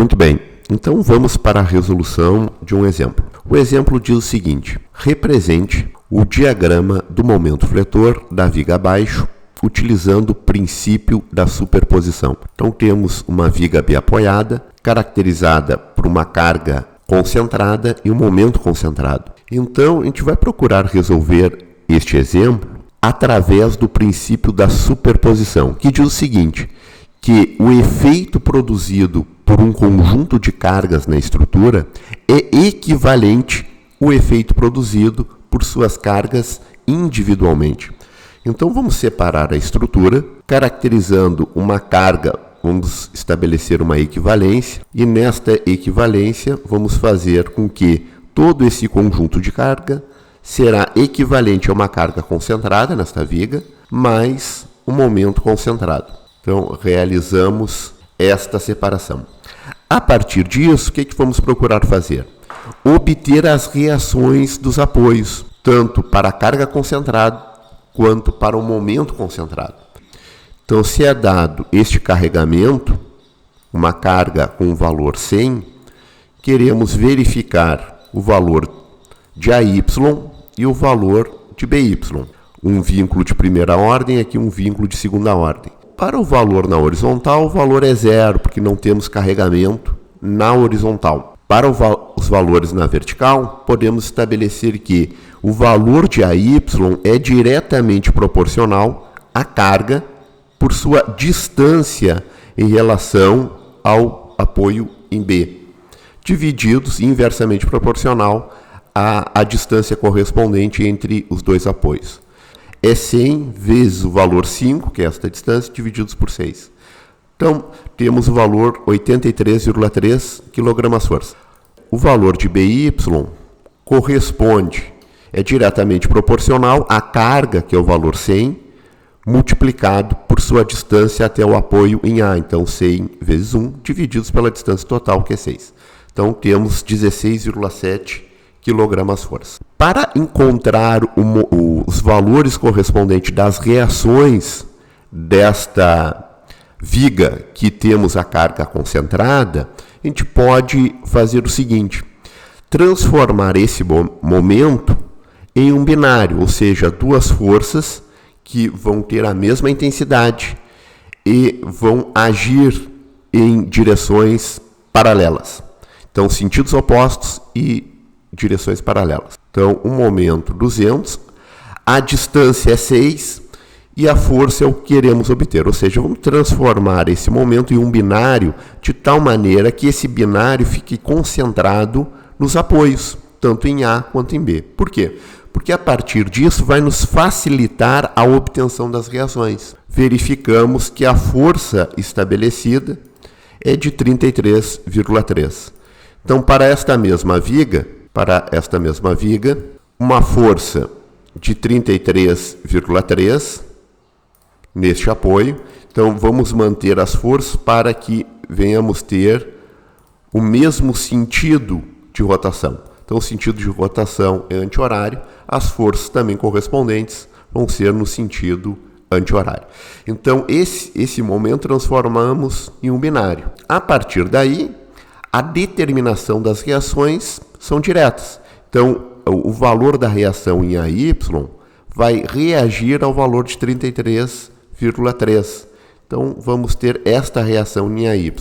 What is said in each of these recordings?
Muito bem, então vamos para a resolução de um exemplo. O exemplo diz o seguinte: represente o diagrama do momento fletor da viga abaixo utilizando o princípio da superposição. Então temos uma viga B apoiada, caracterizada por uma carga concentrada e um momento concentrado. Então a gente vai procurar resolver este exemplo através do princípio da superposição, que diz o seguinte, que o efeito produzido por um conjunto de cargas na estrutura é equivalente ao efeito produzido por suas cargas individualmente. Então vamos separar a estrutura, caracterizando uma carga, vamos estabelecer uma equivalência, e nesta equivalência vamos fazer com que todo esse conjunto de carga será equivalente a uma carga concentrada nesta viga, mais um momento concentrado. Então realizamos esta separação. A partir disso, o que vamos procurar fazer? Obter as reações dos apoios, tanto para a carga concentrada quanto para o momento concentrado. Então, se é dado este carregamento, uma carga com valor 100, queremos verificar o valor de AY e o valor de BY. Um vínculo de primeira ordem, aqui um vínculo de segunda ordem. Para o valor na horizontal, o valor é zero, porque não temos carregamento na horizontal. Para os valores na vertical, podemos estabelecer que o valor de AY é diretamente proporcional à carga por sua distância em relação ao apoio em B, divididos inversamente proporcional à distância correspondente entre os dois apoios. É 100 vezes o valor 5, que é esta distância, divididos por 6. Então, temos o valor 83,3 kgfm. O valor de BY é diretamente proporcional à carga, que é o valor 100, multiplicado por sua distância até o apoio em A. Então, 100 vezes 1, divididos pela distância total, que é 6. Então, temos 16,7 kgfm. Para encontrar os valores correspondentes das reações desta viga que temos a carga concentrada, a gente pode fazer o seguinte: transformar esse momento em um binário, ou seja, duas forças que vão ter a mesma intensidade e vão agir em direções paralelas. Então, sentidos opostos e direções paralelas. Então, o momento 200, a distância é 6 e a força é o que queremos obter. Ou seja, vamos transformar esse momento em um binário de tal maneira que esse binário fique concentrado nos apoios, tanto em A quanto em B. Por quê? Porque a partir disso vai nos facilitar a obtenção das reações. Verificamos que a força estabelecida é de 33,3. Então, para esta mesma viga, uma força de 33,3 neste apoio. Então, vamos manter as forças para que venhamos ter o mesmo sentido de rotação. Então, o sentido de rotação é anti-horário, as forças também correspondentes vão ser no sentido anti-horário. Então, esse momento transformamos em um binário. A partir daí, a determinação das reações são diretas. Então, o valor da reação em AY vai reagir ao valor de 33,3. Então, vamos ter esta reação em AY.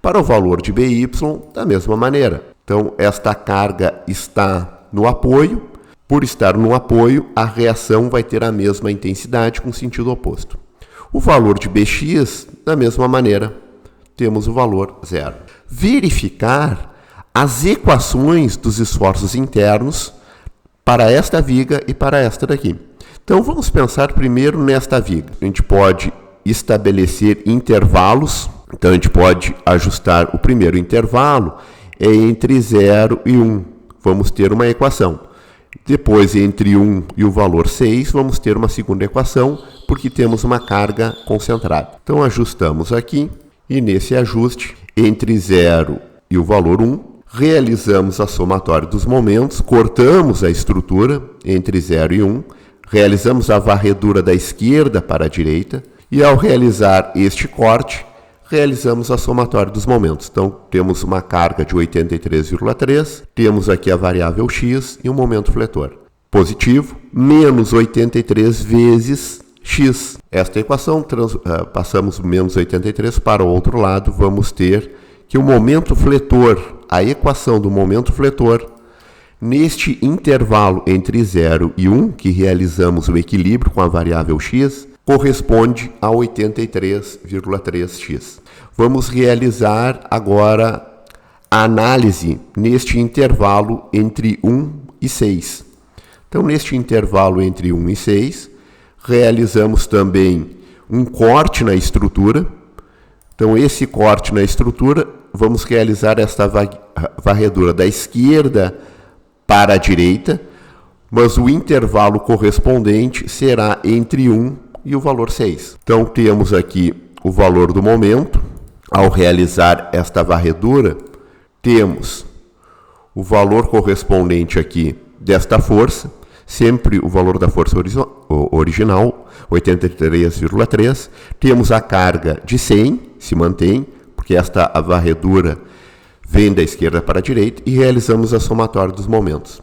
Para o valor de BY, da mesma maneira. Então, esta carga está no apoio. Por estar no apoio, a reação vai ter a mesma intensidade com sentido oposto. O valor de BX, da mesma maneira, temos o valor 0. Verificar as equações dos esforços internos para esta viga e para esta daqui. Então, vamos pensar primeiro nesta viga. A gente pode estabelecer intervalos. Então, a gente pode ajustar o primeiro intervalo entre 0 e 1. Vamos ter uma equação. Depois, entre 1 e o valor 6, vamos ter uma segunda equação, porque temos uma carga concentrada. Então, ajustamos aqui, e nesse ajuste, entre 0 e o valor 1, realizamos a somatória dos momentos, cortamos a estrutura entre 0 e 1, realizamos a varredura da esquerda para a direita, e ao realizar este corte, realizamos a somatória dos momentos. Então, temos uma carga de 83,3, temos aqui a variável x e um momento fletor. Positivo, menos 83 vezes x. Esta equação, passamos menos 83 para o outro lado, vamos ter que o momento fletor, a equação do momento fletor, neste intervalo entre 0 e 1, que realizamos o equilíbrio com a variável x, corresponde a 83,3x. Vamos realizar agora a análise neste intervalo entre 1 e 6. Então, neste intervalo entre 1 e 6, realizamos também um corte na estrutura. Então, esse corte na estrutura, vamos realizar esta varredura da esquerda para a direita, mas o intervalo correspondente será entre 1 e o valor 6. Então, temos aqui o valor do momento. Ao realizar esta varredura, temos o valor correspondente aqui desta força, sempre o valor da força original, 83,3. Temos a carga de 100, se mantém, porque esta varredura vem da esquerda para a direita, e realizamos a somatória dos momentos.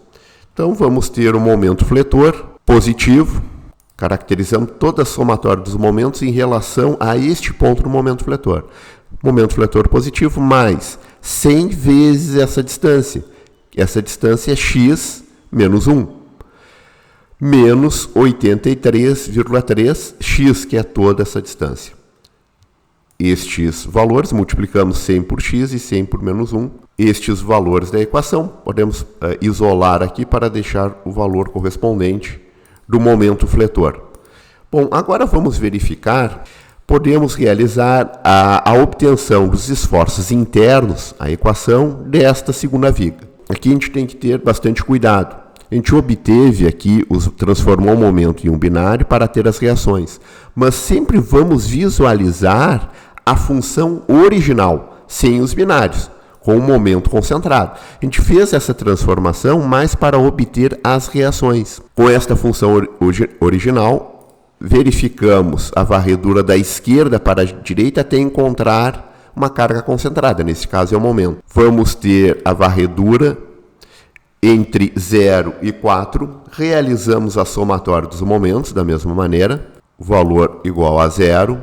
Então, vamos ter o momento fletor positivo, caracterizamos toda a somatória dos momentos em relação a este ponto do momento fletor. Momento fletor positivo mais 100 vezes essa distância. Essa distância é x menos 1. Menos 83,3x, que é toda essa distância. Estes valores, multiplicamos 100 por x e 100 por menos 1. Estes valores da equação, podemos isolar aqui para deixar o valor correspondente do momento fletor. Bom, agora vamos verificar, podemos realizar a obtenção dos esforços internos, a equação desta segunda viga. Aqui a gente tem que ter bastante cuidado. A gente obteve aqui, transformou o momento em um binário para ter as reações, mas sempre vamos visualizar a função original, sem os binários, com o momento concentrado. A gente fez essa transformação mais para obter as reações. Com esta função original, verificamos a varredura da esquerda para a direita até encontrar uma carga concentrada, nesse caso é o momento. Vamos ter a varredura entre 0 e 4, realizamos a somatória dos momentos da mesma maneira, o valor igual a 0,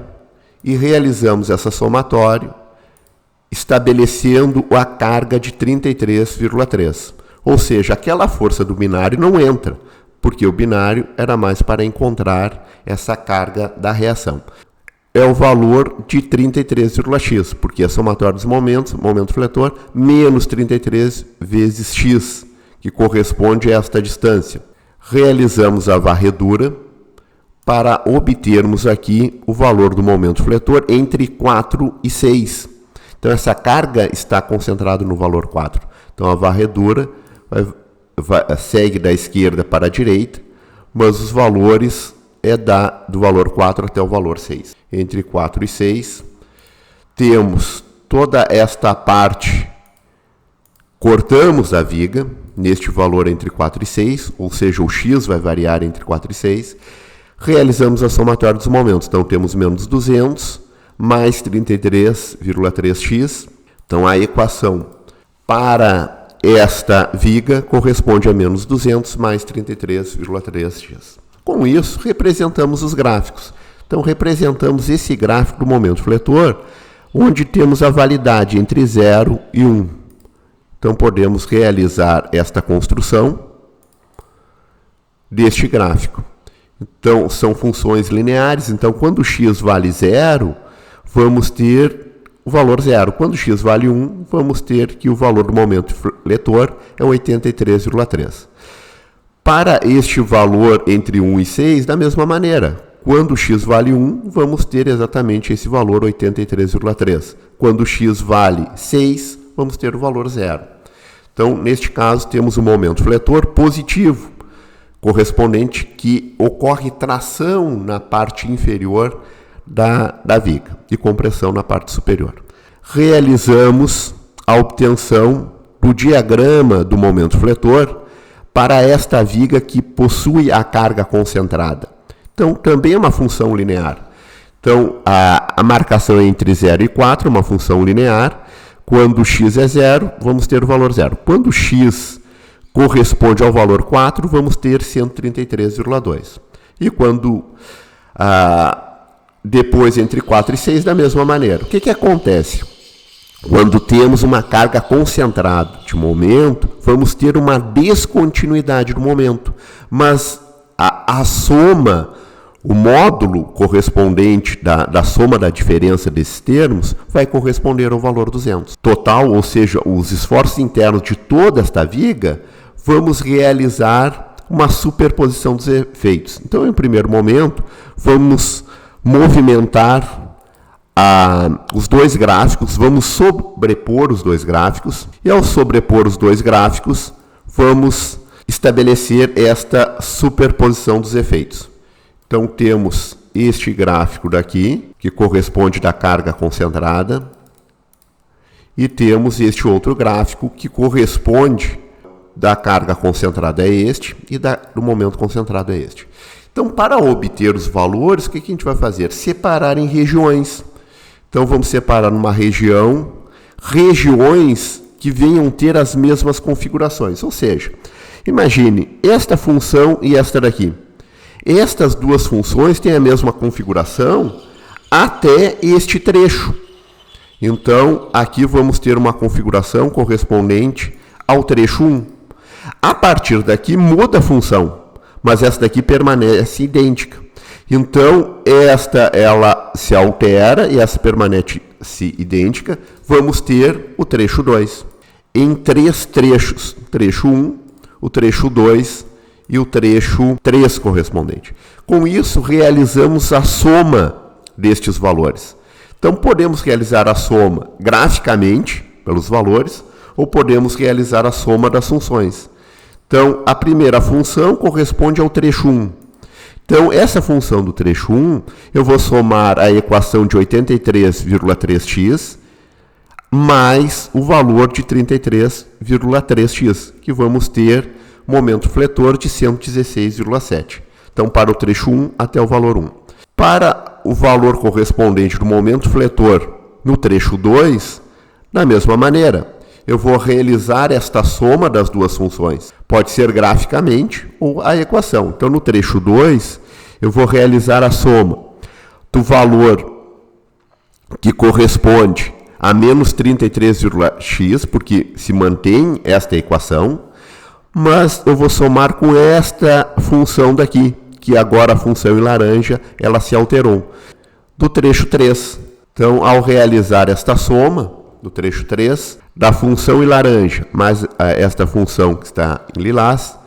e realizamos essa somatória estabelecendo a carga de 33,3. Ou seja, aquela força do binário não entra, porque o binário era mais para encontrar essa carga da reação. É o valor de 33,x, porque a somatória dos momentos, momento fletor, menos 33 vezes x, que corresponde a esta distância. Realizamos a varredura para obtermos aqui o valor do momento fletor entre 4 e 6. Então, essa carga está concentrada no valor 4. Então, a varredura segue da esquerda para a direita, mas os valores do valor 4 até o valor 6. Entre 4 e 6, temos toda esta parte, cortamos a viga, neste valor entre 4 e 6, ou seja, o x vai variar entre 4 e 6, realizamos a somatória dos momentos. Então, temos menos 200, mais 33,3x. Então, a equação para esta viga corresponde a menos 200 mais 33,3x. Com isso, representamos os gráficos. Então, representamos esse gráfico do momento fletor, onde temos a validade entre 0 e 1. Então, podemos realizar esta construção deste gráfico. Então, são funções lineares. Então, quando x vale 0, vamos ter o valor 0. Quando x vale 1, vamos ter que o valor do momento fletor é 83,3. Para este valor entre 1 e 6, da mesma maneira. Quando x vale 1, vamos ter exatamente esse valor 83,3. Quando x vale 6, vamos ter o valor 0. Então, neste caso, temos o momento fletor positivo, correspondente que ocorre tração na parte inferior da viga e compressão na parte superior. Realizamos a obtenção do diagrama do momento fletor para esta viga que possui a carga concentrada. Então, também é uma função linear. Então, a marcação é entre 0 e 4, uma função linear. Quando x é 0, vamos ter o valor 0. Quando x corresponde ao valor 4, vamos ter 133,2. E quando depois entre 4 e 6, da mesma maneira. O que acontece? Quando temos uma carga concentrada de momento, vamos ter uma descontinuidade do momento. Mas a soma, o módulo correspondente da soma da diferença desses termos, vai corresponder ao valor 200. Total, ou seja, os esforços internos de toda esta viga, vamos realizar uma superposição dos efeitos. Então, em primeiro momento, vamos movimentar os dois gráficos, vamos sobrepor os dois gráficos, e ao sobrepor os dois gráficos, vamos estabelecer esta superposição dos efeitos. Então, temos este gráfico daqui, que corresponde da carga concentrada, e temos este outro gráfico, que corresponde da carga concentrada é este, e do momento concentrado é este. Então, para obter os valores, o que a gente vai fazer? Separar em regiões. Então, vamos separar numa região, regiões que venham ter as mesmas configurações. Ou seja, imagine esta função e esta daqui. Estas duas funções têm a mesma configuração até este trecho. Então, aqui vamos ter uma configuração correspondente ao trecho 1. A partir daqui muda a função, mas essa daqui permanece idêntica. Então, esta ela se altera e essa permanece idêntica. Vamos ter o trecho 2 em 3 trechos. Trecho 1, o trecho 2 e o trecho 3 correspondente. Com isso, realizamos a soma destes valores. Então, podemos realizar a soma graficamente, pelos valores, ou podemos realizar a soma das funções. Então, a primeira função corresponde ao trecho 1. Então, essa função do trecho 1, eu vou somar a equação de 83,3x mais o valor de 33,3x, que vamos ter momento fletor de 116,7. Então, para o trecho 1 até o valor 1. Para o valor correspondente do momento fletor no trecho 2, da mesma maneira, eu vou realizar esta soma das duas funções. Pode ser graficamente ou a equação. Então, no trecho 2, eu vou realizar a soma do valor que corresponde a menos 33,x, porque se mantém esta equação, mas eu vou somar com esta função daqui, que agora a função em laranja, ela se alterou, do trecho 3. Então, ao realizar esta soma, do trecho 3, da função em laranja, mais esta função que está em lilás,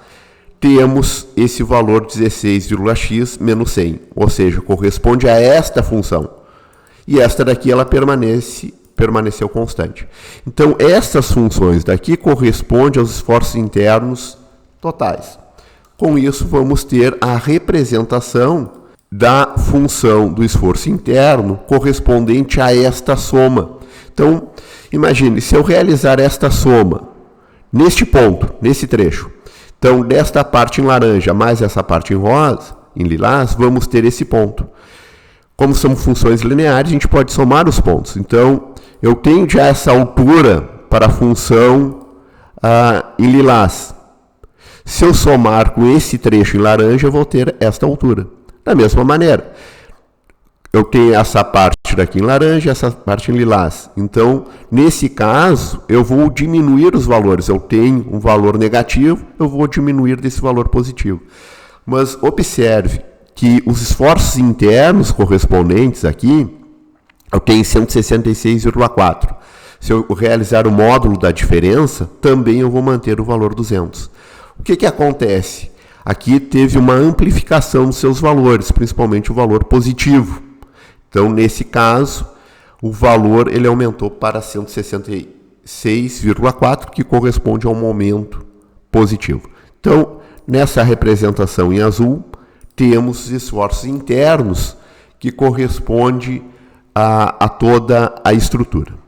temos esse valor 16,x menos 100, ou seja, corresponde a esta função. E esta daqui, ela permaneceu constante. Então, essas funções daqui correspondem aos esforços internos totais. Com isso, vamos ter a representação da função do esforço interno correspondente a esta soma. Então, imagine, se eu realizar esta soma neste ponto, nesse trecho, então, desta parte em laranja mais essa parte em rosa, em lilás, vamos ter esse ponto. Como são funções lineares, a gente pode somar os pontos. Então, eu tenho já essa altura para a função em lilás. Se eu somar com esse trecho em laranja, eu vou ter esta altura. Da mesma maneira, eu tenho essa parte daqui em laranja, essa parte em lilás. Então, nesse caso, eu vou diminuir os valores. Eu tenho um valor negativo, eu vou diminuir desse valor positivo. Mas observe que os esforços internos correspondentes aqui, eu tenho 166,4. Se eu realizar o módulo da diferença, também eu vou manter o valor 200. O que acontece? Aqui teve uma amplificação dos seus valores, principalmente o valor positivo. Então, nesse caso, o valor ele aumentou para 166,4, que corresponde ao momento positivo. Então, nessa representação em azul, temos os esforços internos que correspondem a toda a estrutura.